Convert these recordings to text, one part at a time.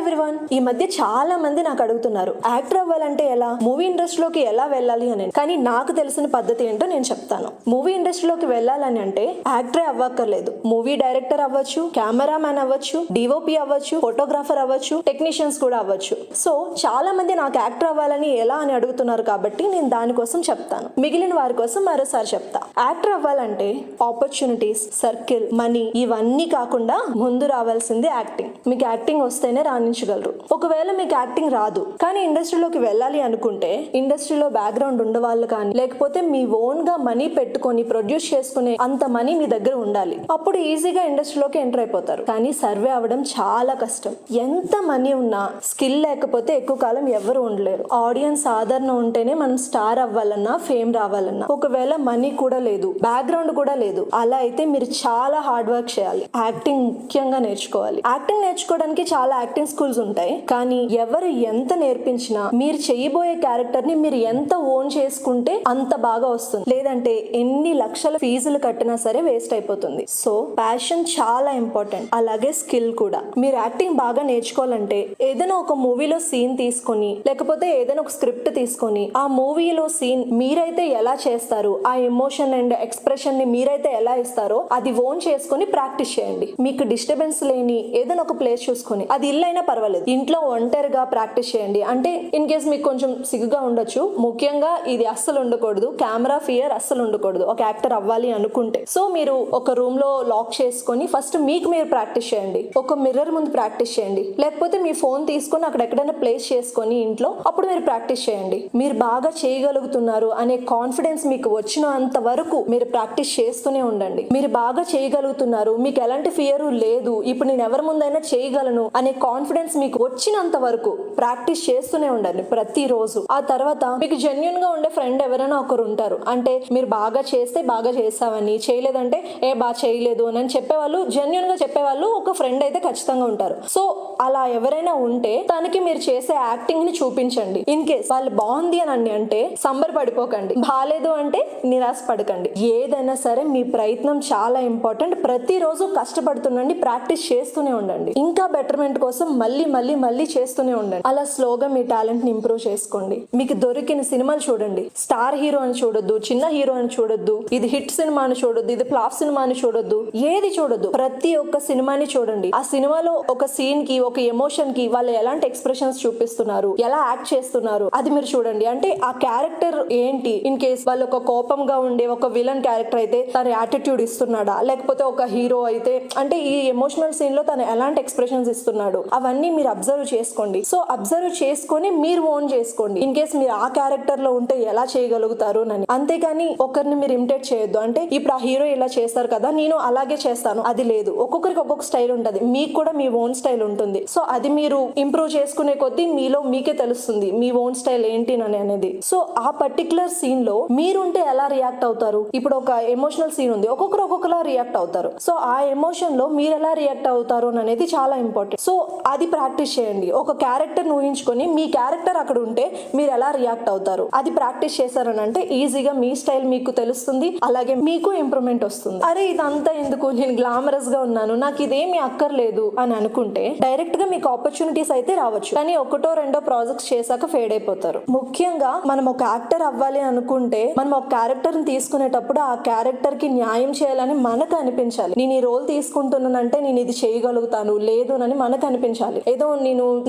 Everyone, ఈ మధ్య చాలా మంది నాకు అడుగుతున్నారు యాక్టర్ అవ్వాలంటే ఎలా, మూవీ ఇండస్ట్రీలోకి ఎలా వెళ్ళాలి అని. కానీ నాకు తెలిసిన పద్ధతి ఏంటో నేను చెప్తాను. మూవీ ఇండస్ట్రీలోకి వెళ్ళాలని అంటే యాక్టరే అవ్వక్కర్లేదు. మూవీ డైరెక్టర్ అవ్వచ్చు, కెమెరామ్యాన్ అవ్వచ్చు, డిఓపి అవ్వచ్చు, ఫోటోగ్రాఫర్ అవ్వచ్చు, టెక్నీషియన్స్ కూడా అవ్వచ్చు. సో చాలా మంది నాకు యాక్టర్ అవ్వాలని ఎలా అని అడుగుతున్నారు కాబట్టి నేను దానికోసం చెప్తాను. మిగిలిన వారి కోసం మరోసారి చెప్తా. యాక్టర్ అవ్వాలంటే ఆపర్చునిటీస్, సర్కిల్, మనీ ఇవన్నీ కాకుండా ముందు రావాల్సింది యాక్టింగ్. మీకు యాక్టింగ్ వస్తేనే రాణించగలరు. ఒకవేళ మీకు యాక్టింగ్ రాదు కానీ ఇండస్ట్రీలోకి వెళ్ళాలి అనుకుంటే ఇండస్ట్రీలో బ్యాక్గ్రౌండ్ ఉండవాళ్ళు కానీ లేకపోతే మీ ఓన్ గా మనీ పెట్టుకొని ప్రొడ్యూస్ చేసుకునే అంత మనీ మీ దగ్గర ఉండాలి. అప్పుడు ఈజీగా ఇండస్ట్రీలోకి ఎంటర్ అయిపోతారు. కానీ సర్వే అవ్వడం చాలా కష్టం. ఎంత మనీ ఉన్నా స్కిల్ లేకపోతే ఎక్కువ కాలం ఎవరు ఉండలేరు. ఆడియన్స్ ఆదరణ ఉంటేనే మనం స్టార్ అవ్వాలన్నా ఫేమ్ రావాలన్నా. ఒకవేళ మనీ కూడా లేదు, బ్యాక్గ్రౌండ్ కూడా లేదు, అలా అయితే మీరు చాలా హార్డ్ వర్క్ చేయాలి. యాక్టింగ్ ముఖ్యంగా నేర్చుకోవాలి. యాక్టింగ్ నేర్చుకోవడానికి చాలా యాక్టింగ్ స్కూల్స్ ఉంటాయి. కానీ ఎవరు ఎంత నేర్పించినా మీరు చేయబోయే క్యారెక్టర్ ని మీరు ఎంత ఓన్ చేసుకుంటే అంత బాగా వస్తుంది. లేదంటే ఎన్ని లక్షల ఫీజులు కట్టినా సరే వేస్ట్ అయిపోతుంది. సో ప్యాషన్ చాలా ఇంపార్టెంట్. అలాగే స్కిల్ కూడా. మీరు యాక్టింగ్ బాగా నేర్చుకోవాలంటే ఏదైనా ఒక మూవీలో సీన్ తీసుకొని లేకపోతే ఏదైనా ఒక స్క్రిప్ట్ తీసుకొని ఆ మూవీలో సీన్ మీరైతే ఎలా చేస్తారు, ఆ ఎమోషన్ అండ్ ఎక్స్ప్రెషన్ ని మీరైతే ఎలా ఇస్తారో అది ఓన్ చేసుకొని ప్రాక్టీస్ చేయండి. మీకు డిస్టర్బెన్స్ లేని ఏదైనా ఒక ప్లేస్ చూసుకొని, అది ఇల్లు అయినా పర్వాలేదు, ఇంట్లో ఒంటరిగా ప్రాక్టీస్ చేయండి. అంటే ఇన్ కేస్ మీకు కొంచెం సిగ్గుగా ఉండొచ్చు, ముఖ్యంగా ఇది అస్సలు ఉండకూడదు. కెమెరా ఫియర్ అస్సలు ఉండకూడదు ఒక యాక్టర్ అవ్వాలి అనుకుంటే. సో మీరు ఒక రూమ్ లో లాక్ చేసుకొని ఫస్ట్ మీకు మీరు ప్రాక్టీస్ చేయండి. ఒక మిర్రర్ ముందు ప్రాక్టీస్ చేయండి. లేకపోతే మీ ఫోన్ తీసుకొని అక్కడ ఎక్కడైనా ప్లేస్ చేసుకొని ఇంట్లో అప్పుడు మీరు ప్రాక్టీస్ చేయండి. మీరు బాగా చేయగలుగుతున్నారు అనే కాన్ఫిడెన్స్ మీకు వచ్చినంత వరకు మీరు ప్రాక్టీస్ చేస్తూనే ఉండండి. మీరు బాగా చేయగలుగుతున్నారు, మీకు ఎలాంటి ఫియర్ లేదు, ఇప్పుడు నేను ఎవరి ముందైనా చేయగలను అనే కాన్ఫిడెన్స్ మీకు వచ్చినంత వరకు ప్రాక్టీస్ చేస్తూనే ఉండండి ప్రతిరోజు. ఆ తర్వాత మీకు జెన్యున్ గా ఉండే ఫ్రెండ్ ఎవరైనా ఒకరు ఉంటారు. అంటే మీరు బాగా చేస్తే బాగా చేసావని, చేయలేదంటే బాగా చేయలేదు అని చెప్పేవాళ్ళు, జెన్యున్ గా చెప్పేవాళ్ళు ఒక ఫ్రెండ్ అయితే ఖచ్చితంగా ఉంటారు. సో అలా ఎవరైనా ఉంటే తనకి మీరు చేసే యాక్టింగ్ ని చూపించండి. ఇన్ కేస్ వాళ్ళు బాగుంది అని అంటే సంబరపడిపోకండి, బాగాలేదు అంటే నిరాశ పడకండి. ఏదైనా సరే మీ ప్రయత్నం చాలా ఇంపార్టెంట్. ప్రతిరోజు కష్టపడుతుండండి, ప్రాక్టీస్ చేస్తూనే ఉండండి. ఇంకా బెటర్మెంట్ కోసం మళ్ళీ మళ్ళీ మళ్ళీ చేస్తూనే ఉండండి. అలా స్లోగా మీ టాలెంట్ ని ఇంప్రూవ్ చేసుకోండి. మీకు దొరికిన సినిమాలు చూడండి. స్టార్ హీరో అని చూడొద్దు, చిన్న హీరో అని చూడొద్దు, ఇది హిట్ సినిమా అని చూడొద్దు, ఇది ఫ్లాప్ సినిమా అని చూడొద్దు, ఏది చూడొద్దు. ప్రతి ఒక్క సినిమాని చూడండి. ఆ సినిమాలో ఒక సీన్ కి, ఒక ఎమోషన్ కి వాళ్ళు ఎలాంటి ఎక్స్ప్రెషన్స్ చూపిస్తున్నారు, ఎలా యాక్ట్ చేస్తున్నారు, అది మీరు చూడండి. అంటే ఆ క్యారెక్టర్ ఏంటి, ఇన్ కేస్ వాళ్ళు ఒక కోపంగా ఉండే ఒక విలన్ క్యారెక్టర్ అయితే తన యాటిట్యూడ్ ఇస్తున్నాడా, లేకపోతే ఒక హీరో అయితే అంటే ఈ ఎమోషనల్ సీన్ లో తను ఎలాంటి ఎక్స్ప్రెషన్స్ ఇస్తున్నాడు, అవన్నీ మీరు అబ్జర్వ్ చేసుకోండి. సో అబ్జర్వ్ చేసుకొని మీరు ఓన్ చేసుకోండి. ఇన్ కేస్ మీరు ఆ క్యారెక్టర్ లో ఉంటే ఎలా చేయగలుగుతారు అని. అంతేగాని ఒకరిని మీరు ఇమిటేట్ చేయొద్దు. అంటే ఇప్పుడు ఆ హీరో ఇలా చేస్తారు కదా నేను అలాగే చేస్తాను, అది లేదు. ఒక్కొక్కరికి ఒక్కొక్క స్టైల్ ఉంటుంది. మీకు కూడా మీ ఓన్ స్టైల్ ఉంటుంది. సో అది మీరు ఇంప్రూవ్ చేసుకునే కొద్దీ మీలో మీకే తెలుస్తుంది మీ ఓన్ స్టైల్ ఏంటి అనేది. సో ఆ పర్టికులర్ సీన్ లో మీరుంటే ఎలా రియాక్ట్ అవుతారు. ఇప్పుడు ఒక ఎమోషనల్ సీన్ ఉంది, ఒక్కొక్కరు ఒక్కొక్కలా రియాక్ట్ అవుతారు. సో ఆ ఎమోషన్ లో మీరు ఎలా రియాక్ట్ అవుతారు అనేది చాలా ఇంపార్టెంట్. సో అది ప్రాక్టీస్ చేయండి. ఒక క్యారెక్టర్ ఊహించుకొని మీ క్యారెక్టర్ అక్కడ ఉంటే మీరు ఎలా రియాక్ట్ అవుతారు అది ప్రాక్టీస్ చేశారని అంటే ఈజీగా మీ స్టైల్ మీకు తెలుస్తుంది. అలాగే మీకు ఇంప్రూవ్మెంట్ వస్తుంది. అరే ఇదంతా ఎందుకు, నేను గ్లామరస్ గా ఉన్నాను, నాకు ఇదేమి అక్కర్లేదు అని అనుకుంటే డైరెక్ట్ గా మీకు ఆపర్చునిటీస్ అయితే రావచ్చు. కానీ ఒకటో రెండో ప్రాజెక్ట్స్ చేశాక ఫేడ్ అయిపోతారు. ముఖ్యంగా మనం ఒక యాక్టర్ అవ్వాలి అనుకుంటే మనం ఒక క్యారెక్టర్ ని తీసుకునేటప్పుడు ఆ క్యారెక్టర్ కి న్యాయం చేయాలని మనకు అనిపించాలి. నేను ఈ రోల్ తీసుకుంటున్నానంటే నేను ఇది చేయగలుగుతాను, లేదు అని మనకు అనిపించాలి. ఏదో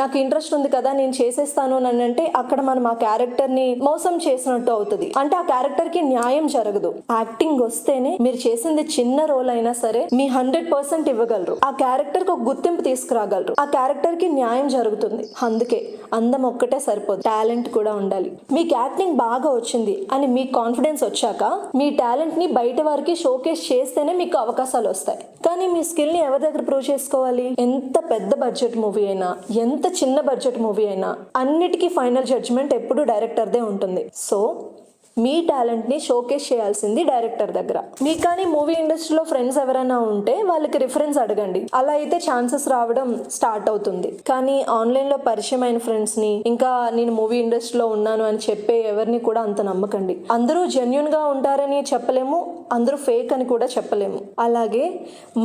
నాకు ఇంట్రెస్ట్ ఉంది కదా నేను చేసేస్తాను అని అంటే అక్కడ మనం ఆ క్యారెక్టర్ ని మోసం చేసినట్టు అవుతుంది. అంటే ఆ క్యారెక్టర్ కి న్యాయం జరగదు. యాక్టింగ్ వస్తేనే మీరు చేసింది చిన్న రోల్ అయినా సరే మీ 100% ఇవ్వగలరు. ఆ క్యారెక్టర్ కి ఒక గుర్తింపు తీసుకురాగలరు. ఆ క్యారెక్టర్ కి న్యాయం జరుగుతుంది. అందుకే అందం ఒక్కటే సరిపోదు, టాలెంట్ కూడా ఉండాలి. మీకు యాక్టింగ్ బాగా వచ్చింది అని మీకు కాన్ఫిడెన్స్ వచ్చాక మీ టాలెంట్ ని బయట వారికి షోకేస్ చేస్తేనే మీకు అవకాశాలు వస్తాయి. కానీ మీ స్కిల్ ని ఎవరి దగ్గర ప్రూవ్ చేసుకోవాలి. ఎంత పెద్ద బడ్జెట్ మూవీ అయినా, ఎంత చిన్న బడ్జెట్ మూవీ అయినా అన్నిటికీ ఫైనల్ జడ్జ్మెంట్ ఎప్పుడు డైరెక్టర్దే ఉంటుంది. సో మీ టాలెంట్ ని షోకేస్ చేయాల్సింది డైరెక్టర్ దగ్గర. మీకు కానీ మూవీ ఇండస్ట్రీలో ఫ్రెండ్స్ ఎవరైనా ఉంటే వాళ్ళకి రిఫరెన్స్ అడగండి. అలా అయితే ఛాన్సెస్ రావడం స్టార్ట్ అవుతుంది. కానీ ఆన్లైన్ లో పరిచయం అయిన ఫ్రెండ్స్ ని, ఇంకా నేను మూవీ ఇండస్ట్రీలో ఉన్నాను అని చెప్పే ఎవరిని కూడా అంత నమ్మకండి. అందరూ జెన్యున్ గా ఉంటారని చెప్పలేము, అందరూ ఫేక్ అని కూడా చెప్పలేము. అలాగే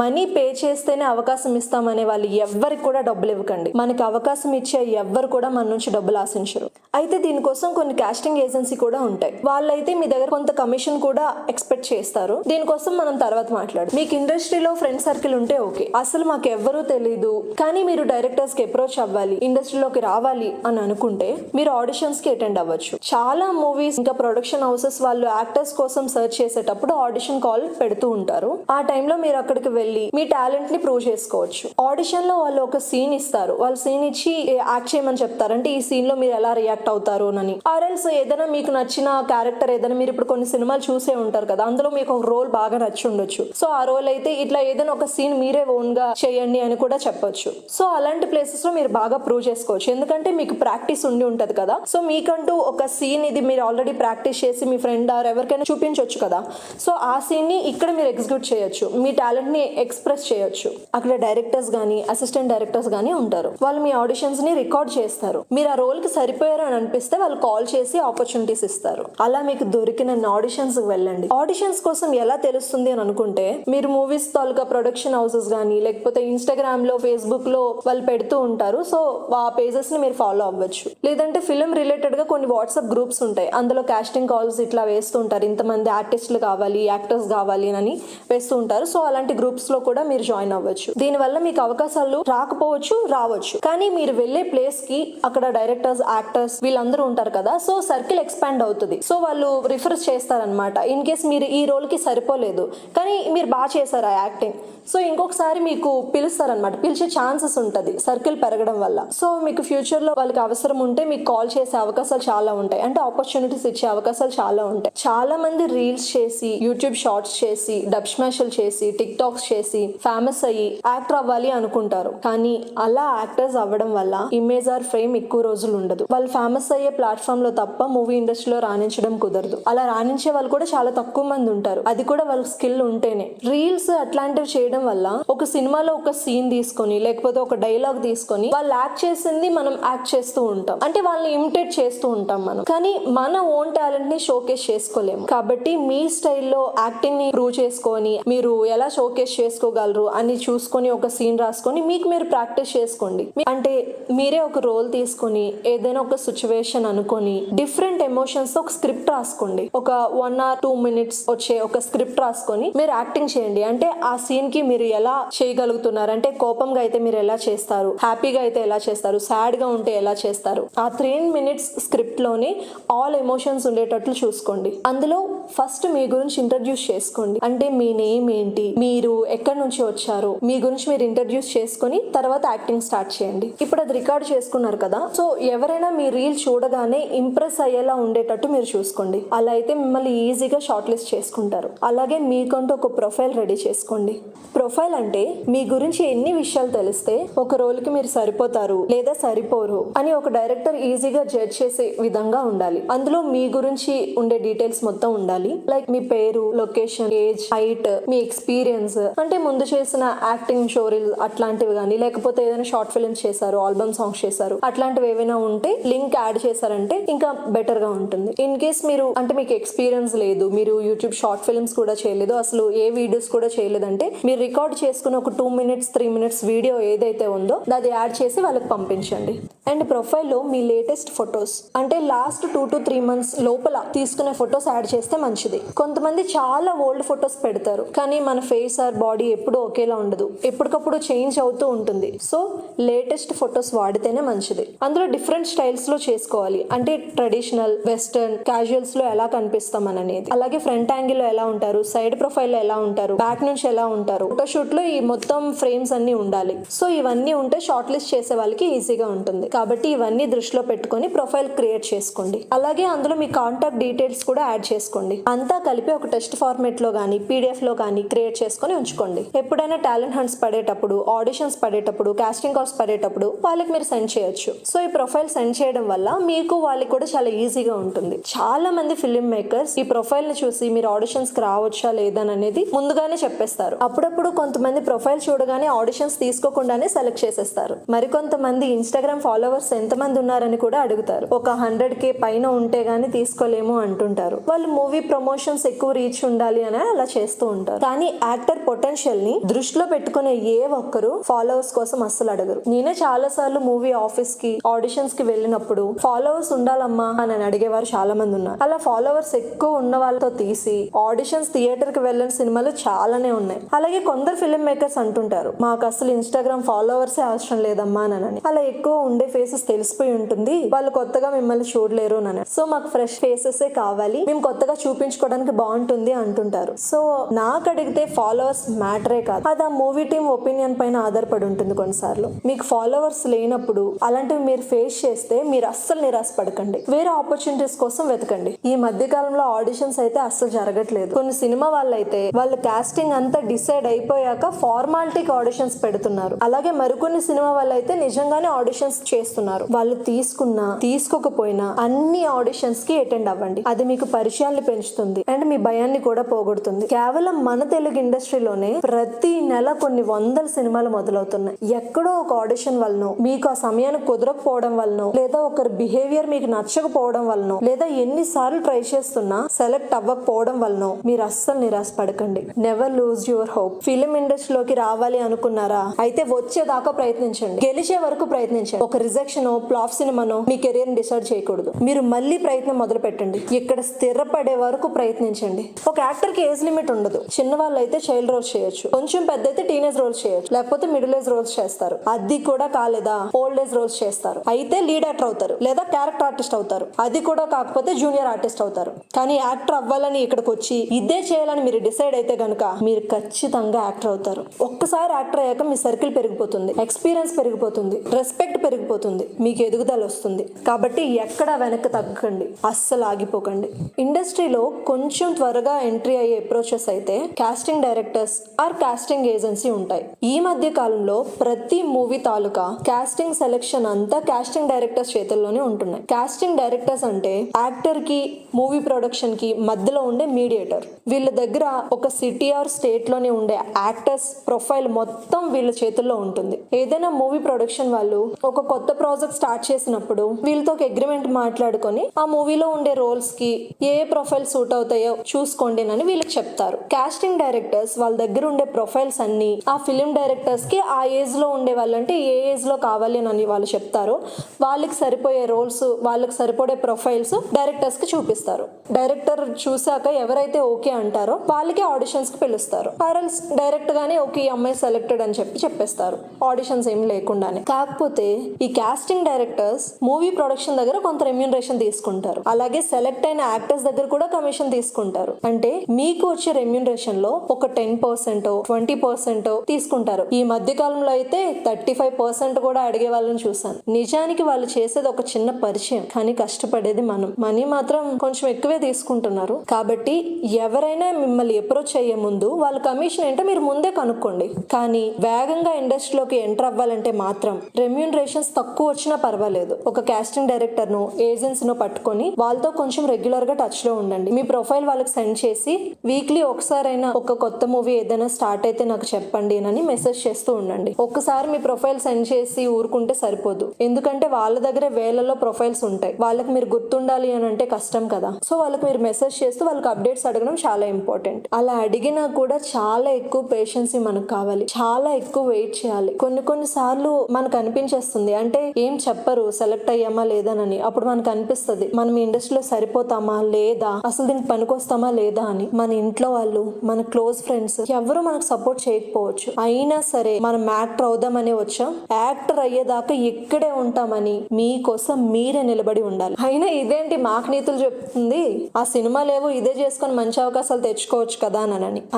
మనీ పే చేస్తేనే అవకాశం ఇస్తామనే వాళ్ళు ఎవ్వరికి కూడా డబ్బులు ఇవ్వకండి. మనకి అవకాశం ఇచ్చే ఎవ్వరు కూడా మన నుంచి డబ్బులు ఆశించరు. అయితే దీనికోసం కొన్ని కాస్టింగ్ ఏజెన్సీ కూడా ఉంటాయి. వాళ్ళైతే మీ దగ్గర కొంత కమిషన్ కూడా ఎక్స్పెక్ట్ చేస్తారు. దీనికోసం మనం తర్వాత మాట్లాడు. మీకు ఇండస్ట్రీలో ఫ్రెండ్ సర్కిల్ ఉంటే ఓకే. అసలు మాకు ఎవ్వరూ తెలీదు కానీ మీరు డైరెక్టర్స్ కి అప్రోచ్ అవ్వాలి, ఇండస్ట్రీలోకి రావాలి అని అనుకుంటే మీరు ఆడిషన్స్ కి అటెండ్ అవ్వచ్చు. చాలా మూవీస్ ఇంకా ప్రొడక్షన్ హౌసెస్ వాళ్ళు యాక్టర్స్ కోసం సర్చ్ చేసేటప్పుడు ఆడిషన్ కాల్ పెడుతూ ఉంటారు. ఆ టైంలో మీరు అక్కడికి వెళ్ళి మీ టాలెంట్ ని ప్రూవ్ చేసుకోవచ్చు. ఆడిషన్ లో వాళ్ళు ఒక సీన్ ఇస్తారు. వాళ్ళు సీన్ ఇచ్చి యాక్ట్ చేయమని చెప్తారు. అంటే ఈ సీన్ లో మీరు ఎలా రియాక్ట్ అవుతారు అని. ఆర్ఎల్స్ ఏదైనా మీకు నచ్చిన క్యారెక్టర్ ఏదైనా, మీరు ఇప్పుడు కొన్ని సినిమాలు చూసే ఉంటారు కదా, అందులో మీకు ఒక రోల్ బాగా నచ్చి ఉండొచ్చు. సో ఆ రోల్ అయితే ఇట్లా ఏదైనా ఒక సీన్ మీరే ఓన్ గా చేయండి అని కూడా చెప్పొచ్చు. సో అలాంటి ప్లేసెస్ లో మీరు బాగా ప్రూవ్ చేసుకోవచ్చు. ఎందుకంటే మీకు ప్రాక్టీస్ ఉండి ఉంటది కదా. సో మీకంటూ ఒక సీన్ ఇది మీరు ఆల్రెడీ ప్రాక్టీస్ చేసి మీ ఫ్రెండ్ ఆర్ ఎవరికైనా చూపించవచ్చు కదా. సో ఆ సీన్ ని ఇక్కడ మీరు ఎగ్జిక్యూట్ చేయొచ్చు, మీ టాలెంట్ ని ఎక్స్ప్రెస్ చేయొచ్చు. అక్కడ డైరెక్టర్స్ గానీ అసిస్టెంట్ డైరెక్టర్స్ గానీ ఉంటారు. వాళ్ళు మీ ఆడిషన్స్ ని రికార్డ్ చేస్తారు. మీరు ఆ రోల్ కి సరిపోయారు అని అనిపిస్తే వాళ్ళు కాల్ చేసి ఆపర్చునిటీస్ ఇస్తారు. అలా మీకు దొరికిన ఆడిషన్స్ వెళ్ళండి. ఆడిషన్స్ కోసం ఎలా తెలుస్తుంది అని అనుకుంటే, మీరు మూవీస్ తాలూకా ప్రొడక్షన్ హౌసెస్ గానీ లేకపోతే ఇన్స్టాగ్రామ్ లో ఫేస్బుక్ లో వాళ్ళు పెడుతూ ఉంటారు. సో ఆ పేజెస్ ని మీరు ఫాలో అవ్వచ్చు. లేదంటే ఫిల్మ్ రిలేటెడ్ గా కొన్ని వాట్సాప్ గ్రూప్స్ ఉంటాయి. అందులో కాస్టింగ్ కాల్స్ ఇట్లా వేస్తూ ఉంటారు. ఇంతమంది ఆర్టిస్టులు కావాలి, యాక్టర్స్ కావాలి అని వేస్తూ ఉంటారు. సో అలాంటి గ్రూప్స్ లో కూడా మీరు జాయిన్ అవ్వచ్చు. దీనివల్ల మీకు అవకాశాలు రాకపోవచ్చు, రావచ్చు. కానీ మీరు వెళ్లే ప్లేస్ కి అక్కడ డైరెక్టర్స్, యాక్టర్స్ వీళ్ళందరూ ఉంటారు కదా. సో సర్కిల్ ఎక్స్పాండ్ అవుతుంది. సో వాళ్ళు రిఫర్ చేస్తారనమాట. ఇన్ కేస్ మీరు ఈ రోల్ కి సరిపోలేదు కానీ మీరు బాగా చేశారు ఆ యాక్టింగ్, సో ఇంకొకసారి మీకు పిలుస్తారనమాట. పిలిచే ఛాన్సెస్ ఉంటుంది సర్కిల్ పెరగడం వల్ల. సో మీకు ఫ్యూచర్ లో వాళ్ళకి అవసరం ఉంటే మీకు కాల్ చేసే అవకాశాలు చాలా ఉంటాయి. అంటే ఆపర్చునిటీస్ ఇచ్చే అవకాశాలు చాలా ఉంటాయి. చాలా మంది రీల్స్ చేసి, యూట్యూబ్ షార్ట్స్ చేసి, డబ్ స్మాష్లు చేసి, టిక్ టాక్స్ చేసి ఫేమస్ అయ్యి యాక్టర్ అవ్వాలి అనుకుంటారు. కానీ అలా యాక్టర్స్ అవ్వడం వల్ల ఇమేజ్ ఆర్ ఫేమ్ ఎక్కువ రోజులు ఉండదు. వాళ్ళు ఫేమస్ అయ్యే ప్లాట్ఫామ్ లో తప్ప మూవీ ఇండస్ట్రీలో రాణించడం కుదరదు. అలా రాణించే వాళ్ళు కూడా చాలా తక్కువ మంది ఉంటారు. అది కూడా వాళ్ళకి స్కిల్ ఉంటేనే. రీల్స్ అట్లాంటివి చేయడం వల్ల ఒక సినిమాలో ఒక సీన్ తీసుకొని లేకపోతే ఒక డైలాగ్ తీసుకొని వాళ్ళు యాక్ట్ చేసింది మనం యాక్ట్ చేస్తూ ఉంటాం. అంటే వాళ్ళని ఇమిటేట్ చేస్తూ ఉంటాం మనం. కానీ మన ఓన్ టాలెంట్ ని షోకేస్ చేసుకోలేము. కాబట్టి మీ స్టైల్లో యాక్టింగ్ ని ప్రూవ్ చేసుకొని మీరు ఎలా షోకేస్ చేసుకోగలరు అని చూసుకొని ఒక సీన్ రాసుకొని మీకు మీరు ప్రాక్టీస్ చేసుకోండి. అంటే మీరే ఒక రోల్ తీసుకొని ఏదైనా ఒక సిచ్యువేషన్ అనుకొని డిఫరెంట్ ఎమోషన్స్ తో ఒక స్క్రిప్ట్ రాసుకోండి. ఒక 1 or 2 minutes వచ్చే ఒక స్క్రిప్ట్ రాసుకొని మీరు యాక్టింగ్ చేయండి. అంటే ఆ సీన్ కి మీరు ఎలా చేయగలుగుతున్నారు, అంటే కోపంగా అయితే మీరు ఎలా చేస్తారు, హ్యాపీగా అయితే ఎలా చేస్తారు, సాడ్ గా ఉంటే ఎలా చేస్తారు. ఆ 3 minutes స్క్రిప్ట్ లోనే ఆల్ ఎమోషన్స్ ఉండేటట్లు చూసుకోండి. అందులో ఫస్ట్ మీ గురించి ఇంట్రడ్యూస్ చేసుకోండి. అంటే మీ నేమ్ ఏంటి, మీరు ఎక్కడి నుంచి వచ్చారు, మీ గురించి మీరు ఇంట్రడ్యూస్ చేసుకొని తర్వాత యాక్టింగ్ స్టార్ట్ చేయండి. ఇప్పుడు అది రికార్డ్ చేసుకున్నారు కదా. సో ఎవరైనా మీ రీల్ చూడగానే ఇంప్రెస్ అయ్యేలా ఉండేటట్టు మీరు చూసుకోండి. అలా అయితే మిమ్మల్ని ఈజీగా షార్ట్ లిస్ట్ చేసుకుంటారు. అలాగే మీకంటూ ఒక ప్రొఫైల్ రెడీ చేసుకోండి. ప్రొఫైల్ అంటే మీ గురించి ఎన్ని విషయాలు తెలిస్తే ఒక రోల్ కి మీరు సరిపోతారు లేదా సరిపోరు అని ఒక డైరెక్టర్ ఈజీగా జడ్జ్ చేసే విధంగా ఉండాలి. అందులో మీ గురించి ఉండే డీటెయిల్స్ మొత్తం ఉండాలి. లైక్ మీ పేరు, లొకేషన్, ఏజ్, హైట్, మీ ఎక్స్పీరియన్స్, అంటే ముందు చేసిన యాక్టింగ్ షో రీల్ అట్లాంటివి కానీ, లేకపోతే ఏదైనా షార్ట్ ఫిల్మ్స్ చేశారు, ఆల్బమ్ సాంగ్స్ చేశారు, అట్లాంటివి ఏవైనా ఉంటే లింక్ యాడ్ చేశారంటే ఇంకా బెటర్ గా ఉంటుంది. ఇన్ కేస్ మీరు అంటే మీకు ఎక్స్పీరియన్స్ లేదు, మీరు యూట్యూబ్ షార్ట్ ఫిల్మ్స్ కూడా చేయలేదు, అసలు ఏ వీడియోస్ కూడా చేయలేదంటే మీరు రికార్డ్ చేసుకుని ఒక 2 minutes 3 minutes వీడియో ఏదైతే ఉందో అది యాడ్ చేసి వాళ్ళకి పంపించండి. అండ్ ప్రొఫైల్లో మీ లేటెస్ట్ ఫొటోస్, అంటే లాస్ట్ 2 to 3 months లోపల తీసుకునే ఫొటోస్ యాడ్ చేస్తే మంచిది. కొంతమంది చాలా ఓల్డ్ ఫొటోస్ పెడతారు కానీ మన ఫేస్ ఆర్ బాడీ ఎప్పుడూ ఒకేలా ఉండదు, ఎప్పటికప్పుడు చేంజ్ అవుతూ ఉంటుంది. సో లేటెస్ట్ ఫొటోస్ వాడితేనే మంచిది. అందులో డిఫరెంట్ స్టైల్స్ లో చేసుకోవాలి. అంటే ట్రెడిషనల్, వెస్టర్న్, క్యాజువల్స్ లో ఎలా కనిపిస్తాం అనేది, అలాగే ఫ్రంట్ యాంగిల్ లో ఎలా ఉంటారు, సైడ్ ప్రొఫైల్ లో ఎలా ఉంటారు, బ్యాక్ నుంచి ఎలా ఉంటారు, ఫోటోషూట్ లో ఈ మొత్తం ఫ్రేమ్స్ అన్ని ఉండాలి. సో ఇవన్నీ ఉంటే షార్ట్ లిస్ట్ చేసే వాళ్ళకి ఈజీగా ఉంటుంది. కాబట్టి ఇవన్నీ దృష్టిలో పెట్టుకొని ప్రొఫైల్ క్రియేట్ చేసుకోండి. అలాగే అందులో మీ కాంటాక్ట్ డీటెయిల్స్ కూడా యాడ్ చేసుకోండి. అంతా కలిపి ఒక టెక్స్ట్ ఫార్మేట్ లో కానీ PDF లో కానీ క్రియేట్ చేసుకొని ఉంచుకోండి. ఎప్పుడైనా టాలెంట్ హంట్స్ పడేటప్పుడు, ఆడిషన్స్ పడేటప్పుడు, కాస్టింగ్ కాల్స్ పడేటప్పుడు వాళ్ళకి మీరు సెండ్ చేయొచ్చు. సో ఈ ప్రొఫైల్ సెండ్ చేయడం వల్ల మీకు వాళ్ళకి కూడా చాలా ఈజీగా ఉంటుంది. చాలా మంది ఫిల్మ్ మేకర్స్ ఈ ప్రొఫైల్ ని చూసి మీరు ఆడిషన్స్ కి రావచ్చా లేదా అనేది ముందుగానే చెప్పేస్తారు. అప్పుడప్పుడు కొంతమంది ప్రొఫైల్ చూడగానే ఆడిషన్స్ తీసుకోకుండానే సెలెక్ట్ చేసేస్తారు. మరికొంతమంది ఇన్స్టాగ్రామ్ ఫాలోవర్స్ ఎంతమంది ఉన్నారని కూడా అడుగుతారు. ఒక 100K పైన ఉంటే గానీ తీసుకోలేము అంటుంటారు. వాళ్ళు మూవీ ప్రమోషన్స్ ఎక్కువ రీచ్ ఉండాలి అని అలా చేస్తూ ఉంటారు. కానీ యాక్టర్ పొటెన్షియల్ ని దృష్టిలో పెట్టుకునే ఏ ఒక్కరు ఫాలోవర్స్ కోసం అస్సలు అడగరు. నేనే చాలా సార్లు మూవీ ఆఫీస్ కి ఆడిషన్స్ కి వెళ్ళినప్పుడు ఫాలోవర్స్ ఉండాలమ్మా అని అడిగేవారు చాలా మంది ఉన్నారు. అలా ఫాలోవర్స్ ఎక్కువ ఉన్న వాళ్ళతో తీసి ఆడిషన్స్ థియేటర్ కి వెళ్ళిన సినిమాలు చాలానే ఉన్నాయి. అలాగే కొందరు ఫిల్మ్ మేకర్స్ అంటుంటారు మాకు అసలు ఇన్స్టాగ్రామ్ ఫాలోవర్సే అవసరం లేదమ్మా అని. అలా ఎక్కువ ఉండే ఫేసెస్ తెలిసిపోయి ఉంటుంది, వాళ్ళు కొత్తగా మిమ్మల్ని చూడలేరు అని. సో మాకు ఫ్రెష్ ఫేసెస్ కావాలి, మేము కొత్తగా చూపించుకోవడానికి బాగుంటుంది అంటుంటారు. సో నాకు అడిగితే ఫాలోవర్స్ మ్యాటరే కాదు, అది ఆ మూవీ టీమ్ ఒపీనియన్ పైన ఆధారపడి ఉంటుంది. కొన్నిసార్లు మీకు ఫాలోవర్స్ లేనప్పుడు అలాంటివి మీరు ఫేస్ చేస్తే మీరు అస్సలు నిరాశపడకండి, వేరే ఆపర్చునిటీస్ కోసం వెతకండి. ఈ మధ్య కాలంలో ఆడిషన్స్ అయితే అస్సలు జరగట్లేదు. కొన్ని సినిమా వాళ్ళైతే వాళ్ళు కాస్టింగ్ అంతా డిసైడ్ అయిపోయాక ఫార్మాలిటీకి ఆడిషన్స్ పెడుతున్నారు. అలాగే మరికొన్ని సినిమా వాళ్ళైతే నిజంగానే ఆడిషన్స్ చేస్తున్నారు. వాళ్ళు తీసుకున్నా తీసుకోకపోయినా అన్ని ఆడిషన్స్ కి అటెండ్ అవ్వండి, అది మీకు పరిచయాన్ని పెంచుతుంది అండ్ మీ భయాన్ని కూడా పోగొడుతుంది. కేవలం మన తెలుగు ఇండస్ట్రీలోనే ప్రతి నెల కొన్ని వందల సినిమాలు మొదలవుతున్నాయి. ఎక్కడో ఒక ఆడిషన్ వలనో, మీకు ఆ సమయానికి కుదరకపోవడం వలనో, లేదా ఒకరి బిహేవియర్ మీకు నచ్చకపోవడం వలనో, లేదా ఎన్నిసార్లు ట్రై చేస్తున్నా సెలెక్ట్ అవ్వకపోవడం వలనో మీరు అస్సలు నిరాశపడకండి. Never lose your hope. Film ఇండస్ట్రీలోకి రావాలి అనుకున్నారా, అయితే వచ్చేదాకా ప్రయత్నించండి, గెలిచే వరకు ప్రయత్నించండి. ఒక రిజెక్షన్ ఫ్లాప్ సినిమానో మీ కెరీర్ ని డిసైడ్ చేయకూడదు. మీరు మళ్ళీ ప్రయత్నం మొదలు పెట్టండి, ఇక్కడ స్థిరపడే వరకు ప్రయత్నించండి. ఒక యాక్టర్ కి ఏజ్ లిమిట్ ఉండదు. చిన్న వాళ్ళు అయితే చైల్డ్ రోల్స్ చేయొచ్చు, కొంచెం పెద్ద అయితే టీనేజ్ రోల్స్ చేయొచ్చు, లేకపోతే మిడిల్ ఏజ్ రోల్స్ చేస్తారు. అది కూడా కాలేదా ఓల్డ్ ఏజ్ రోల్స్ చేస్తారు, అయితే లీడ్ యాక్టర్ అవుతారు లేదా క్యారెక్టర్ ఆర్టిస్ట్ అవుతారు. అది కూడా కాకపోతే జూనియర్ ఆర్టిస్ట్ అవుతారు. కానీ యాక్టర్ అవ్వాలని ఇక్కడికి వచ్చి ఇదే చేయాలని మీరు డిసైడ్ అయితే గనుక మీరు ఖచ్చితంగా యాక్టర్ అవుతారు. ఒక్కసారి యాక్టర్ అయ్యాక మీ సర్కిల్ పెరిగిపోతుంది, ఎక్స్పీరియన్స్ పెరిగిపోతుంది, రెస్పెక్ట్ పెరిగిపోతుంది, మీకు ఎదుగుదల వస్తుంది. కాబట్టి ఎక్కడ వెనక్కి తగ్గకండి, అస్సలు ఆగిపోకండి. ఇండస్ట్రీలో కొంచెం త్వరగా ఎంట్రీ అయ్యే అప్రోచెస్ అయితే casting directors or casting agency ఉంటాయి. ఈ మధ్య కాలంలో ప్రతి మూవీ తాలూకా కాస్టింగ్ సెలెక్షన్ అంతా కాస్టింగ్ డైరెక్టర్స్ చేతుల్లోనే ఉంటున్నాయి. కాస్టింగ్ డైరెక్టర్స్ అంటే యాక్టర్ కి మూవీ ప్రొడక్షన్ కి మధ్యలో ఉండే మీడియేటర్. వీళ్ళ దగ్గర ఒక సిటీ ఆర్ స్టేట్ లోనే ఉండే యాక్టర్స్ ప్రొఫైల్ మొత్తం వీళ్ళ చేతుల్లో ఉంటుంది. ఏదైనా మూవీ ప్రొడక్షన్ వాళ్ళు ఒక కొత్త ప్రాజెక్ట్ స్టార్ట్ చేసినప్పుడు వీళ్ళతో ఒక అగ్రిమెంట్ మాట్లాడుకొని ఆ మూవీలో ఉండే రోల్స్ కి ఏ ప్రొఫైల్ సూట్ అవుతాయో చూసుకోండి అని వీళ్ళకి చెప్తారు. కాస్టింగ్ డైరెక్టర్స్ వాళ్ళ దగ్గర ఉండే ప్రొఫైల్స్ అన్ని ఆ ఫిలిం డైరెక్టర్స్ కి ఆ ఏజ్ లో ఉండే వాళ్ళంటే ఏ ఏజ్ లో కావాలి అని వాళ్ళు చెప్తారు. వాళ్ళకి సరిపోయే రోల్స్, వాళ్ళకి సరిపడే ప్రొఫైల్స్ డైరెక్టర్స్ కి చూపిస్తారు. డైరెక్టర్ చూసాక ఎవరైతే ఓకే అంటారో వాళ్ళకి ఆడిషన్స్ కి పిలుస్తారు. పారల్స్ డైరెక్ట్ గానే ఓకే ఈ అమ్మాయి సెలెక్టెడ్ అని చెప్పేస్తారు, ఆడిషన్స్ ఏం లేకుండానే. కాకపోతే ఈ కాస్టింగ్ డైరెక్టర్స్ మూవీ ప్రొడక్షన్ దగ్గర కొంత రెమ్యూనరేషన్ తీసుకుంటారు. అలాగే సెలెక్ట్ అయిన యాక్టర్స్ దగ్గర కూడా కమిషన్ తీసుకుంటారు. అంటే మీకు వచ్చే రెమ్యూనరేషన్ లో ఒక 10%, 20% తీసుకుంటారు. ఈ మధ్య కాలంలో అయితే 35% కూడా అడిగే వాళ్ళని చూసాను. నిజానికి వాళ్ళు చేసేది ఒక చిన్న పరిచయం, కానీ కష్టపడేది మనం. మనీ మాత్రం కొంచెం ఎక్కువే తీసుకుంటున్నారు. కాబట్టి ఎవరైనా మిమ్మల్ని అప్రోచ్ అయ్యే ముందు వాళ్ళ కమిషన్ ఏంటో మీరు ముందే కనుక్కోండి. కానీ వేగంగా ఇండస్ట్రీలోకి ఎంటర్ అవ్వాలంటే మాత్రం రెమ్యూనరేషన్స్ తక్కువ వచ్చినా పర్వాలేదు. ఒక కాస్టింగ్ డైరెక్టర్ ను ఏజెన్సీను పట్టుకొని వాళ్ళతో కొంచెం రెగ్యులర్ గా టచ్ లో ఉండండి. మీ ప్రొఫైల్ వాళ్ళకి సెండ్ చేసి వీక్లీ ఒకసారైనా ఒక కొత్త మూవీ ఏదైనా స్టార్ట్ అయితే నాకు చెప్పండి అని మెసేజ్ చేస్తూ ఉండండి. ఒక్కసారి మీ ప్రొఫైల్ సెండ్ చేసి ఊరుకుంటే సరిపోదు, ఎందుకంటే వాళ్ళ దగ్గర వేలలో ప్రొఫైల్స్ ఉంటాయి. వాళ్ళకి మీరు గుర్తుండాలి అని అంటే కష్టం కదా. సో వాళ్ళకి మీరు మెసేజ్ చేస్తూ వాళ్ళకి అప్డేట్స్ అడగడం చాలా ఇంపార్టెంట్. అలా అడిగినా కూడా చాలా ఎక్కువ పేషెన్సీ మనకు కావాలి, చాలా ఎక్కువ వెయిట్ చేయాలి. కొన్ని సార్లు మనకు అనిపించేస్తుంది అంటే ఏం చెప్పరు సెలెక్ట్ అయ్యామా లేదానని. అప్పుడు మనకు అనిపిస్తుంది మనం ఈ ఇండస్ట్రీలో సరిపోతామా లేదా, అసలు దీనికి పనికొస్తామా లేదా అని. మన ఇంట్లో వాళ్ళు, మన క్లోజ్ ఫ్రెండ్స్ ఎవరు మనకు సపోర్ట్ చేయకపోవచ్చు. అయినా సరే మనం యాక్టర్ అవుదామని వచ్చాం, యాక్టర్ అయ్యేదాకా ఇక్కడే ఉంటామని మీకోసం మీరే నిలబడి ఉండాలి. అయినా ఇదేంటి మాకు నీతులు చెప్తుంది, ఆ సినిమాలేవో ఇదే చేసుకొని మంచి అవకాశాలు తెచ్చుకోవచ్చు కదా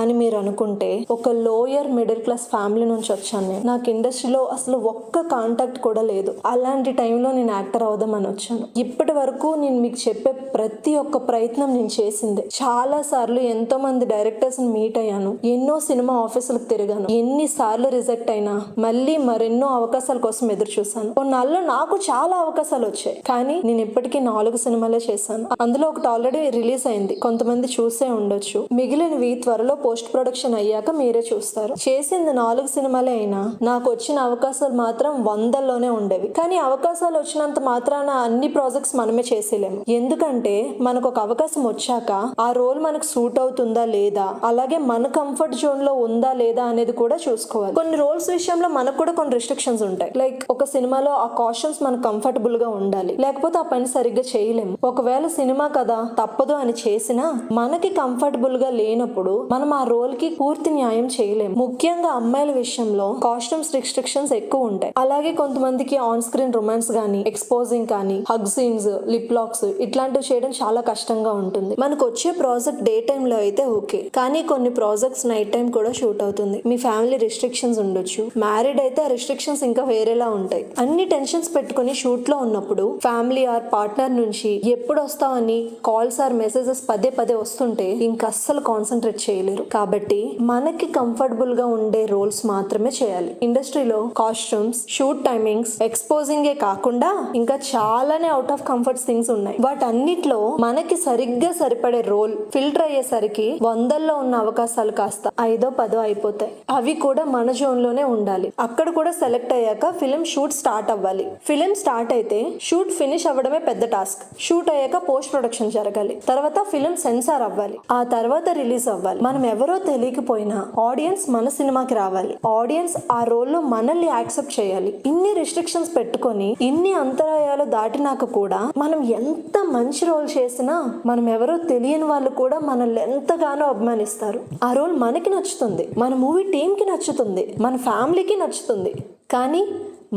అని మీరు అనుకుంటే, ఒక లోయర్ మిడిల్ క్లాస్ ఫ్యామిలీ నుంచి వచ్చాను నేను. నాకు ఇండస్ట్రీలో అసలు ఒక్క కాంటాక్ట్ కూడా లేదు. అలాంటి టైంలో నేను యాక్టర్ అవుదామని వచ్చాను. ఇప్పటి వరకు నేను మీకు చెప్పే ప్రతి ఒక్క ప్రయత్నం నేను చేసిందే. చాలా సార్లు ఎంతో మంది డైరెక్టర్స్ ని మీట్ అయ్యాను, ఎన్నో సినిమా ఆఫీసులకు తిరిగాను. ఎన్నిసార్లు రిజెక్ట్ అయినా మళ్ళీ మరెన్నో అవకాశాల కోసం ఎదురు చూసాను. కొన్నాళ్ళు నాకు చాలా అవకాశాలు వచ్చాయి, కానీ నేను ఇప్పటికీ 4 సినిమాలే చేశాను. అందులో ఒకటి ఆల్రెడీ రిలీజ్ అయింది, కొంతమంది చూసే ఉండొచ్చు. మిగిలినవి త్వరలో పోస్ట్ ప్రొడక్షన్ అయ్యాక మీరే చూస్తారు. చేసింది 4 సినిమాలే అయినా నాకు వచ్చిన అవకాశాలు మాత్రం 100లోనే ఉండేవి. కానీ అవకాశాలు వచ్చినంత మాత్రాన అన్ని ప్రాజెక్ట్స్ మనమే చేసేలేము. ఎందుకంటే మనకు ఒక అవకాశం వచ్చాక ఆ రోల్ మనకు సూట్ అవుతుందా లేదా, అలాగే మన కంఫర్ట్ జోన్ లో ఉందా లేదా అనేది కూడా చూసుకోవాలి. కొన్ని రోల్స్ విషయంలో మనకు కూడా కొన్ని రిస్ట్రిక్షన్స్ ఉంటాయి. లైక్ ఒక సినిమాలో ఆ కాస్ట్యూమ్స్ మనకు కంఫర్టబుల్ గా ఉండాలి, లేకపోతే ఆ పని సరిగ్గా చేయలేము. ఒకవేళ సినిమా కదా తప్పదు అని చేసినా మనకి కంఫర్టబుల్ గా లేనప్పుడు మనం ఆ రోల్ కి పూర్తి న్యాయం చేయలేము. ముఖ్యంగా అమ్మాయిల విషయంలో కాస్ట్యూమ్స్ రిస్ట్రిక్షన్స్ ఎక్కువ ఉంటాయి. అలాగే కొంతమందికి ఆన్ స్క్రీన్ రొమాన్స్ గానీ, ఎక్స్పోజింగ్ కానీ, హగ్ సీన్స్, లిప్ లాక్స్ ఇట్లాంటివి చేయడం చాలా కష్టంగా ఉంటుంది. మనకు వచ్చే ప్రాజెక్ట్ డే టైమ్ లో అయితే ఓకే, కానీ కొన్ని ప్రాజెక్ట్స్ నైట్ టైం కూడా షూట్ అవుతుంది. మీ ఫ్యామిలీ రిస్ట్రిక్షన్స్ ఉండొచ్చు. మ్యారీడ్ అయితే ఆ రిస్ట్రిక్షన్స్ ఇంకా వేరేలా ఉంటాయి. అన్ని టెన్షన్స్ పెట్టుకుని షూట్ లో ఉన్నప్పుడు ఫ్యామిలీ ఆర్ పార్ట్నర్ నుంచి ఎప్పుడు వస్తావని కాల్స్ ఆర్ మెసేజెస్ పదే పదే వస్తుంటే ఇంకా అస్సలు కాన్సన్ట్రేట్ చేయలేరు. కాబట్టి మనకి కంఫర్టబుల్ గా ఉండే రోల్స్ మాత్రమే చేయాలి. ఇండస్ట్రీలో కాస్ట్యూమ్స్, షూట్ టైమింగ్స్, ఎక్స్పోజింగే కాకుండా ఇంకా చాలానే అవుట్ ఆఫ్ కంఫర్ట్ థింగ్స్ ఉన్నాయి. వాటన్నిటిలో మనకి సరిగ్గా సరిపడే రోల్ ఫిల్టర్ అయ్యేసరికి వందల్లో ఉన్న అవకాశాలు కాస్త 5ో 10ో అయిపోతాయి. అవి కూడా మన జోన్ లోనే ఉండాలి. అక్కడ కూడా సెలెక్ట్ అయ్యాక ఫిలిం షూట్ స్టార్ట్ అవ్వాలి. ఫిలిం స్టార్ట్ అయితే షూట్ ఫినిష్ అవ్వడమే పెద్ద టాస్క్. షూట్ అయ్యాక పోస్ట్ ప్రొడక్షన్ జరగాలి, తర్వాత ఫిలిం సెన్సార్ అవ్వాలి, ఆ తర్వాత రిలీజ్ అవ్వాలి. మనం ఎవరో తెలియకపోయినా ఆడియన్స్ మన సినిమాకి రావాలి. ఆడియన్స్ ఆ రోల్లో మనల్ని యాక్సెప్ట్ చేయాలి. ఇన్ని రిస్ట్రిక్షన్స్ పెట్టుకొని ఇన్ని అంతరాయాలు దాటినాక కూడా మనం ఎంత మంచి రోల్ చేసినా మనం ఎవరో తెలియని వాళ్ళు కూడా మనల్ని ఎంతగానో అభిమానిస్తారు. ఆ రోల్ మనకి నచ్చుతుంది, మన మూవీ టీమ్ కి నచ్చుతుంది, మన ఫ్యామిలీకి నచ్చుతుంది. కానీ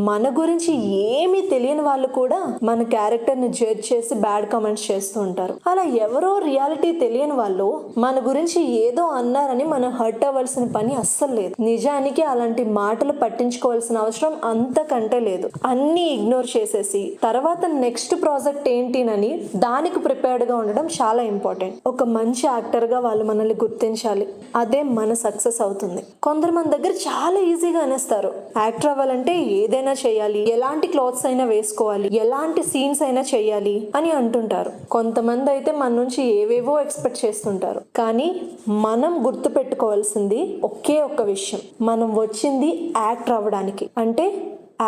మన గురించి ఏమీ తెలియని వాళ్ళు కూడా మన క్యారెక్టర్ ని జడ్జ్ చేసి బ్యాడ్ కామెంట్స్ చేస్తూ ఉంటారు. అలా ఎవరో రియాలిటీ తెలియని వాళ్ళు మన గురించి ఏదో అన్నారని మనం హర్ట్ అవ్వాల్సిన పని అస్సలు లేదు. నిజానికి అలాంటి మాటలు పట్టించుకోవాల్సిన అవసరం అంతకంటే లేదు. అన్ని ఇగ్నోర్ చేసేసి తర్వాత నెక్స్ట్ ప్రాజెక్ట్ ఏంటినని దానికి ప్రిపేర్డ్ గా ఉండడం చాలా ఇంపార్టెంట్. ఒక మంచి యాక్టర్ గా వాళ్ళు మనల్ని గుర్తించాలి. అదే మన సక్సెస్ అవుతుంది. కొందరు మన దగ్గర చాలా ఈజీగా అనేస్తారు, యాక్టర్ అవ్వాలంటే ఏదైనా చేయాలి, ఎలాంటి క్లాత్స్ అయినా వేసుకోవాలి, ఎలాంటి సీన్స్ అయినా చేయాలి అని అంటుంటారు. కొంతమంది అయితే మన నుంచి ఏవేవో ఎక్స్పెక్ట్ చేస్తుంటారు. కానీ మనం గుర్తు పెట్టుకోవాల్సింది ఒకే ఒక్క విషయం, మనం వచ్చింది యాక్టర్ అవ్వడానికి, అంటే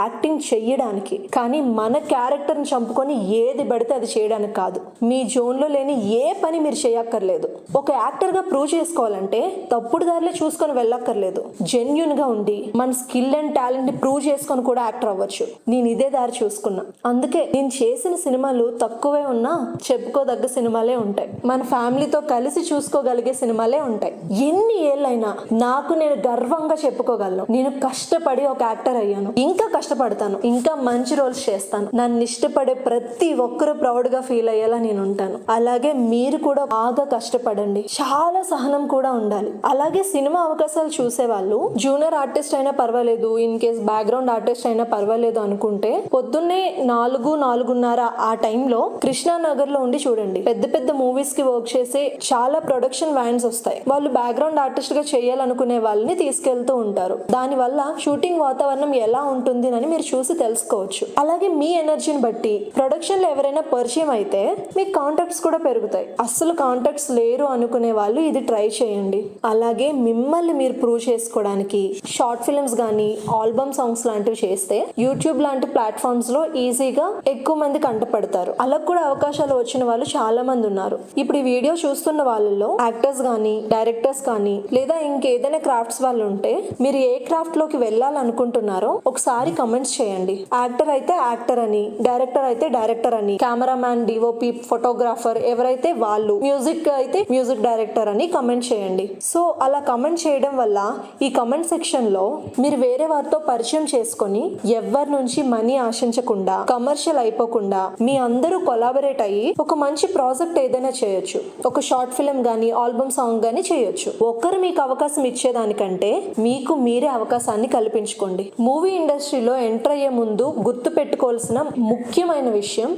యాక్టింగ్ చెయ్యడానికి. కానీ మన క్యారెక్టర్ని చంపుకొని ఏది పడితే అది చేయడానికి కాదు. మీ జోన్లో లేని ఏ పని మీరు చేయక్కర్లేదు. ఒక యాక్టర్గా ప్రూవ్ చేసుకోవాలంటే తప్పుడు దారిలో చూసుకొని వెళ్ళక్కర్లేదు. జెన్యున్గా ఉండి మన స్కిల్ అండ్ టాలెంట్ని ప్రూవ్ చేసుకొని కూడా యాక్టర్ అవ్వచ్చు. నేను ఇదే దారి చూసుకున్నా. అందుకే నేను చేసిన సినిమాలు తక్కువే ఉన్నా చెప్పుకోదగ్గ సినిమాలే ఉంటాయి. మన ఫ్యామిలీతో కలిసి చూసుకోగలిగే సినిమాలే ఉంటాయి. ఎన్ని ఏళ్ళైనా నాకు నేను గర్వంగా చెప్పుకోగలను, నేను కష్టపడి ఒక యాక్టర్ అయ్యాను, ఇంకా కష్టపడతాను, ఇంకా మంచి రోల్స్ చేస్తాను. నన్ను ఇష్టపడే ప్రతి ఒక్కరు ప్రౌడ్ గా ఫీల్ అయ్యేలా నేను ఉంటాను. అలాగే మీరు కూడా బాగా కష్టపడండి, చాలా సహనం కూడా ఉండాలి. అలాగే సినిమా అవకాశాలు చూసే వాళ్ళు జూనియర్ ఆర్టిస్ట్ అయినా పర్వాలేదు, ఇన్ కేస్ బ్యాక్గ్రౌండ్ ఆర్టిస్ట్ అయినా పర్వాలేదు అనుకుంటే పొద్దున్నే 4-4:30 ఆ టైంలో కృష్ణానగర్ లో ఉండి చూడండి. పెద్ద పెద్ద మూవీస్ కి వర్క్ చేసే చాలా ప్రొడక్షన్ వ్యాన్స్ వస్తాయి. వాళ్ళు బ్యాక్గ్రౌండ్ ఆర్టిస్ట్ గా చేయాలనుకునే వాళ్ళని తీసుకెళ్తూ ఉంటారు. దానివల్ల షూటింగ్ వాతావరణం ఎలా ఉంటుంది అని మీరు చూసి తెలుసుకోవచ్చు. అలాగే మీ ఎనర్జీని బట్టి ప్రొడక్షన్ లో ఎవరైనా పరిచయం అయితే మీ కాంటాక్ట్స్ కూడా పెరుగుతాయి. అస్సలు కాంటాక్ట్స్ లేరు అనుకునే వాళ్ళు ఇది ట్రై చేయండి. అలాగే మిమ్మల్ని మీరు ప్రూవ్ చేసుకోవడానికి షార్ట్ ఫిల్మ్స్ గానీ, ఆల్బమ్ సాంగ్స్ లాంటివి చేస్తే యూట్యూబ్ లాంటి ప్లాట్ఫామ్స్ లో ఈజీగా ఎక్కువ మంది కంటపడతారు. అలా కూడా అవకాశాలు వచ్చిన వాళ్ళు చాలా మంది ఉన్నారు. ఇప్పుడు ఈ వీడియో చూస్తున్న వాళ్ళలో యాక్టర్స్ గానీ, డైరెక్టర్స్ కానీ, లేదా ఇంకేదైనా క్రాఫ్ట్స్ వాళ్ళు ఉంటే మీరు ఏ క్రాఫ్ట్ లోకి వెళ్ళాలనుకుంటున్నారో ఒకసారి కమెంట్స్ చేయండి. యాక్టర్ అయితే యాక్టర్ అని, డైరెక్టర్ అయితే డైరెక్టర్ అని, కెమెరామ్యాన్, డిఓపి, ఫోటోగ్రాఫర్ ఎవరైతే వాళ్ళు, మ్యూజిక్ అయితే మ్యూజిక్ డైరెక్టర్ అని కమెంట్ చేయండి. సో అలా కమెంట్ చేయడం వల్ల ఈ కమెంట్ సెక్షన్ లో మీరు వేరే వారితో పరిచయం చేసుకొని ఎవరి నుంచి మనీ ఆశించకుండా, కమర్షియల్ అయిపోకుండా మీ అందరూ కొలాబరేట్ అయ్యి ఒక మంచి ప్రాజెక్ట్ ఏదైనా చేయొచ్చు. ఒక షార్ట్ ఫిల్మ్ గానీ, ఆల్బమ్ సాంగ్ గానీ చేయొచ్చు. ఒకరు మీకు అవకాశం ఇచ్చేదానికంటే మీకు మీరే అవకాశాన్ని కల్పించుకోండి. మూవీ ఇండస్ట్రీలో ఎంటర్ అయ్యే ముందు గుర్తు పెట్టుకోవాల్సిన ముఖ్యమైన విషయం,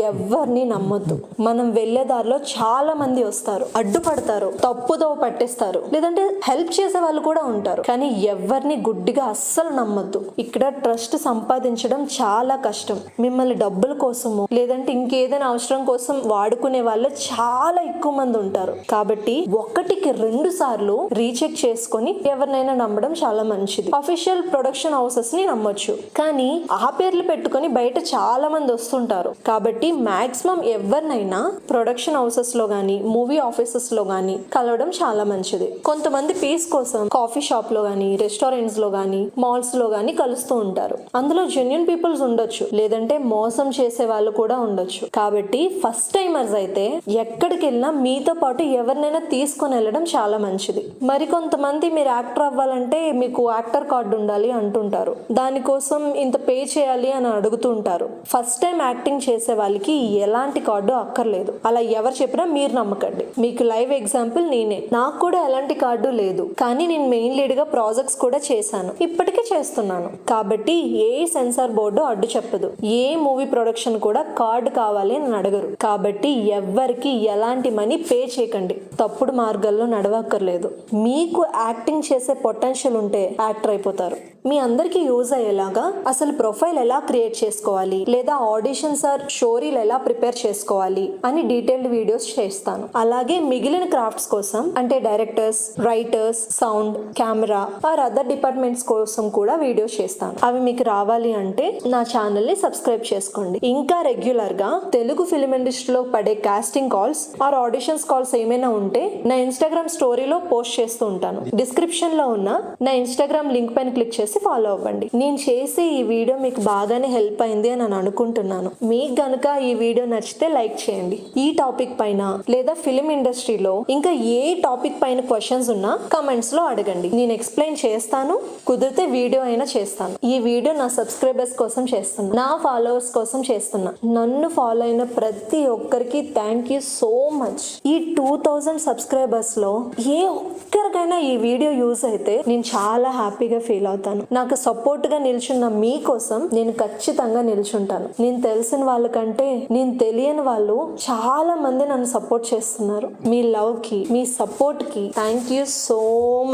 ఎవరిని నమ్మొద్దు. మనం వెళ్లే దారిలో చాలా మంది వస్తారు, అడ్డుపడతారు, తప్పుదో పట్టేస్తారు, లేదంటే హెల్ప్ చేసే వాళ్ళు కూడా ఉంటారు. కానీ ఎవరిని గుడ్డిగా అస్సలు నమ్మొద్దు. ఇక్కడ ట్రస్ట్ సంపాదించడం చాలా కష్టం. మిమ్మల్ని డబ్బుల కోసమో లేదంటే ఇంకేదైనా అవసరం కోసం వాడుకునే వాళ్ళు చాలా ఎక్కువ మంది ఉంటారు. కాబట్టి 1-2 సార్లు రీచెక్ చేసుకొని ఎవరినైనా నమ్మడం చాలా మంచిది. అఫీషియల్ ప్రొడక్షన్ హౌసెస్ ని నమ్మొచ్చు. కానీ ఆ పేర్లు పెట్టుకొని బయట చాలా మంది వస్తుంటారు. కాబట్టి మాక్సిమం ఎవరినైనా ప్రొడక్షన్ హౌసెస్ లో గానీ మూవీ ఆఫీసెస్ లో గానీ కలవడం చాలా మంచిది. కొంతమంది పీస్ కోసం కాఫీ షాప్ లో గానీ రెస్టారెంట్స్ లో గానీ మాల్స్ లో గానీ కలుస్తూ ఉంటారు. అందులో జెన్యూన్ పీపుల్స్ ఉండొచ్చు, లేదంటే మోసం చేసే వాళ్ళు కూడా ఉండొచ్చు. కాబట్టి ఫస్ట్ టైమర్స్ అయితే ఎక్కడికి వెళ్ళినా మీతో పాటు ఎవరినైనా తీసుకొని వెళ్ళడం చాలా మంచిది. మరికొంతమంది మీరు యాక్టర్ అవ్వాలంటే మీకు యాక్టర్ కార్డు ఉండాలి అంటుంటారు. దానికోసం ఇంత పే చేయాలి అని అడుగుతుంటారు. ఫస్ట్ టైం యాక్టింగ్ చేసే వాళ్ళకి ఎలాంటి కార్డు అక్కర్లేదు. అలా ఎవరు చెప్పినా మీరు నమ్మకండి. మీకు లైవ్ ఎగ్జాంపుల్ నేనే. నాకు కూడా ఎలాంటి కార్డు లేదు, కానీ నేను మెయిన్ లీడ్ గా ప్రాజెక్ట్స్ కూడా చేశాను, ఇప్పటికే చేస్తున్నాను. కాబట్టి ఏ సెన్సార్ బోర్డు అడ్డు చెప్పదు, ఏ మూవీ ప్రొడక్షన్ కూడా కార్డు కావాలి అని అడగరు. కాబట్టి ఎవ్వరికి ఎలాంటి మనీ పే చేయకండి, తప్పుడు మార్గాల్లో నడవక్కర్లేదు. మీకు యాక్టింగ్ చేసే పొటెన్షియల్ ఉంటే యాక్టర్ అయిపోతారు. మీ అందరికీ యూజ్ అయ్యేలాగా అసలు ప్రొఫైల్ ఎలా క్రియేట్ చేసుకోవాలి, లేదా ఆడిషన్స్ ఆర్ షోరీలు ఎలా ప్రిపేర్ చేసుకోవాలి అని డీటెయిల్డ్ వీడియోస్ చేస్తాను. అలాగే మిగిలిన క్రాఫ్ట్స్ కోసం అంటే directors, writers, sound, camera or other departments కోసం కూడా వీడియోస్ చేస్తాను. అవి మీకు రావాలి అంటే నా ఛానల్ ని సబ్స్క్రైబ్ చేసుకోండి. ఇంకా రెగ్యులర్ గా తెలుగు ఫిల్మ్ ఇండస్ట్రీలో పడే casting calls or auditions calls ఏమైనా ఉంటే నా ఇన్స్టాగ్రామ్ స్టోరీలో పోస్ట్ చేస్తూ ఉంటాను. డిస్క్రిప్షన్ లో ఉన్న నా ఇన్స్టాగ్రామ్ లింక్ పైన క్లిక్ చేసి ఫాలో అవ్వండి. నేను చేసే ఈ వీడియో మీకు బాగానే హెల్ప్ అయింది అని అనుకుంటున్నాను. మీకు గనుక ఈ వీడియో నచ్చితే లైక్ చేయండి. ఈ టాపిక్ పైన లేదా ఫిల్మ్ ఇండస్ట్రీలో ఇంకా ఏ టాపిక్ పైన క్వశ్చన్స్ ఉన్నా కమెంట్స్ లో అడగండి. నేను ఎక్స్ప్లెయిన్ చేస్తాను, కుదిరితే వీడియో అయినా చేస్తాను. ఈ వీడియో నా సబ్స్క్రైబర్స్ కోసం చేస్తున్నా, నా ఫాలోవర్స్ కోసం చేస్తున్నా. నన్ను ఫాలో అయిన ప్రతి ఒక్కరికి థ్యాంక్ యూ సో మచ్. ఈ 2000 సబ్స్క్రైబర్స్ లో ఏ ఒక్కరికైనా ఈ వీడియో యూజ్ అయితే నేను చాలా హ్యాపీగా ఫీల్ అవుతాను. నాకు సపోర్ట్ గా నిల్చున్న మీకోసం నేను ఖచ్చితంగా నిల్చుంటాను. నేను తెలిసిన వాళ్ళకంటే నేను తెలియని వాళ్ళు చాలా మంది నన్ను సపోర్ట్ చేస్తున్నారు. మీ లవ్ కి, మీ సపోర్ట్ కి థ్యాంక్ యూ సో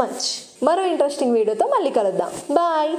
మచ్. మరో ఇంట్రెస్టింగ్ వీడియోతో మళ్ళీ కలుద్దాం. బాయ్.